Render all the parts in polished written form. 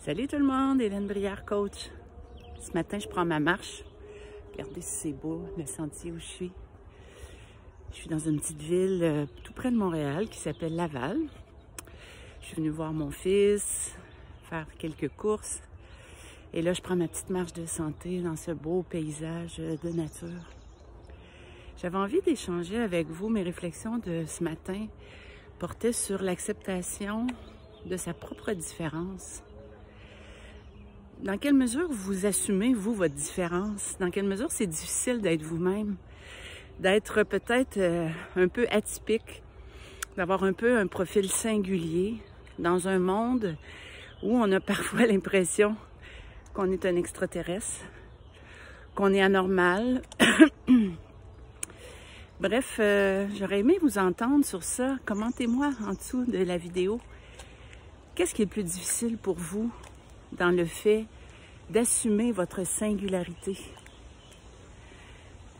Salut tout le monde, Hélène Brière, coach. Ce matin, je prends ma marche. Regardez si c'est beau, le sentier où je suis. Je suis dans une petite ville tout près de Montréal qui s'appelle Laval. Je suis venue voir mon fils, faire quelques courses. Et là, je prends ma petite marche de santé dans ce beau paysage de nature. J'avais envie d'échanger avec vous. Mes réflexions de ce matin portaient sur l'acceptation de sa propre différence. Dans quelle mesure vous assumez, vous, votre différence? Dans quelle mesure c'est difficile d'être vous-même? D'être peut-être un peu atypique, d'avoir un peu un profil singulier dans un monde où on a parfois l'impression qu'on est un extraterrestre, qu'on est anormal. Bref, j'aurais aimé vous entendre sur ça. Commentez-moi en dessous de la vidéo. Qu'est-ce qui est le plus difficile pour vous dans le fait d'assumer votre singularité?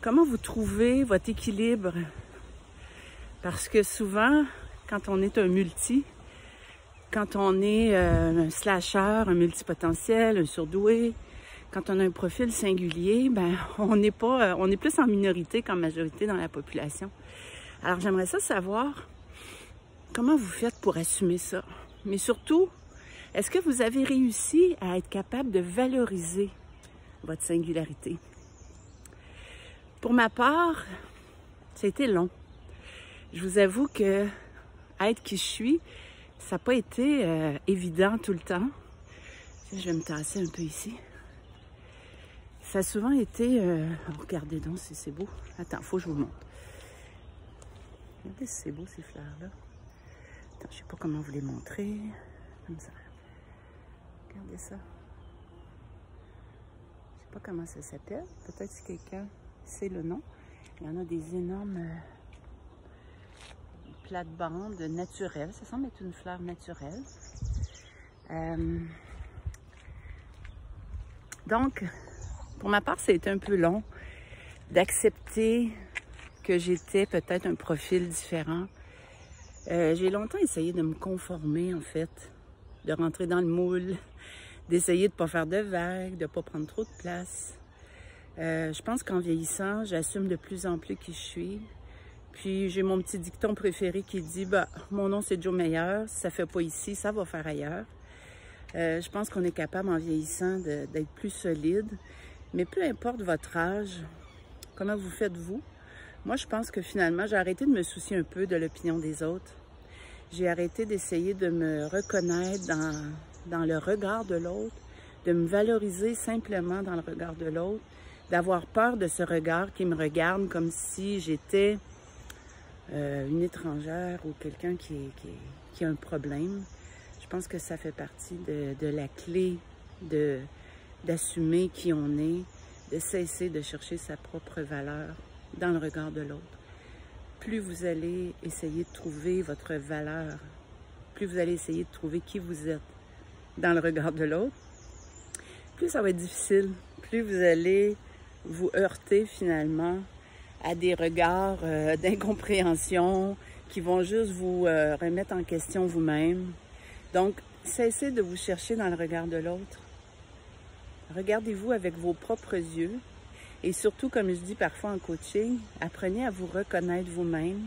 Comment vous trouvez votre équilibre? Parce que souvent, quand on est un multi, quand on est un slasher, un multipotentiel, un surdoué, quand on a un profil singulier, ben on est plus en minorité qu'en majorité dans la population. Alors j'aimerais ça savoir comment vous faites pour assumer ça. Mais surtout, est-ce que vous avez réussi à être capable de valoriser votre singularité? Pour ma part, ça a été long. Je vous avoue que être qui je suis, ça n'a pas été évident tout le temps. Je vais me tasser un peu ici. Ça a souvent été... regardez donc si c'est beau. Attends, il faut que je vous montre. Regardez si c'est beau ces fleurs-là. Attends, je ne sais pas comment vous les montrer. Comme ça. Regardez ça. Je ne sais pas comment ça s'appelle. Peut-être si quelqu'un sait le nom. Il y en a des énormes plates-bandes naturelles. Ça semble être une fleur naturelle. Donc, pour ma part, ça a été un peu long d'accepter que j'étais peut-être un profil différent. J'ai longtemps essayé de me conformer, en fait, de rentrer dans le moule, d'essayer de ne pas faire de vagues, de ne pas prendre trop de place. Je pense qu'en vieillissant, j'assume de plus en plus qui je suis. Puis j'ai mon petit dicton préféré qui dit bah, « Mon nom, c'est Joe Meyer. Si ça ne fait pas ici, ça va faire ailleurs. » Je pense qu'on est capable, en vieillissant, d'être plus solide. Mais peu importe votre âge, comment vous faites-vous? Moi, je pense que finalement, j'ai arrêté de me soucier un peu de l'opinion des autres. J'ai arrêté d'essayer de me reconnaître dans le regard de l'autre, de me valoriser simplement dans le regard de l'autre, d'avoir peur de ce regard qui me regarde comme si j'étais une étrangère ou quelqu'un qui a un problème. Je pense que ça fait partie de la clé d'assumer qui on est, de cesser de chercher sa propre valeur dans le regard de l'autre. Plus vous allez essayer de trouver votre valeur, plus vous allez essayer de trouver qui vous êtes dans le regard de l'autre, plus ça va être difficile, plus vous allez vous heurter finalement à des regards d'incompréhension qui vont juste vous remettre en question vous-même. Donc, cessez de vous chercher dans le regard de l'autre. Regardez-vous avec vos propres yeux. Et surtout, comme je dis parfois en coaching, apprenez à vous reconnaître vous-même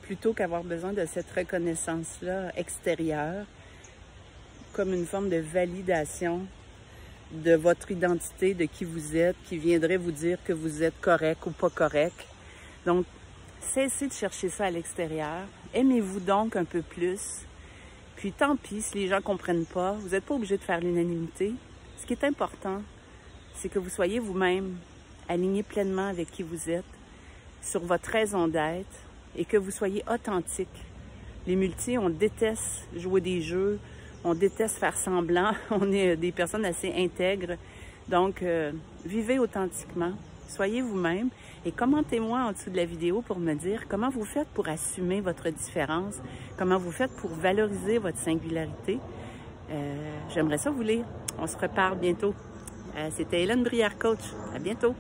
plutôt qu'avoir besoin de cette reconnaissance-là extérieure comme une forme de validation de votre identité, de qui vous êtes, qui viendrait vous dire que vous êtes correct ou pas correct. Donc, cessez de chercher ça à l'extérieur. Aimez-vous donc un peu plus. Puis tant pis si les gens ne comprennent pas. Vous n'êtes pas obligé de faire l'unanimité. Ce qui est important, c'est que vous soyez vous-même aligné pleinement avec qui vous êtes, sur votre raison d'être, et que vous soyez authentique. Les multis, on déteste jouer des jeux, on déteste faire semblant, on est des personnes assez intègres. Donc, vivez authentiquement, soyez vous-même, et commentez-moi en dessous de la vidéo pour me dire comment vous faites pour assumer votre différence, comment vous faites pour valoriser votre singularité. J'aimerais ça vous lire. On se reparle bientôt. C'était Hélène Brière, coach. À bientôt.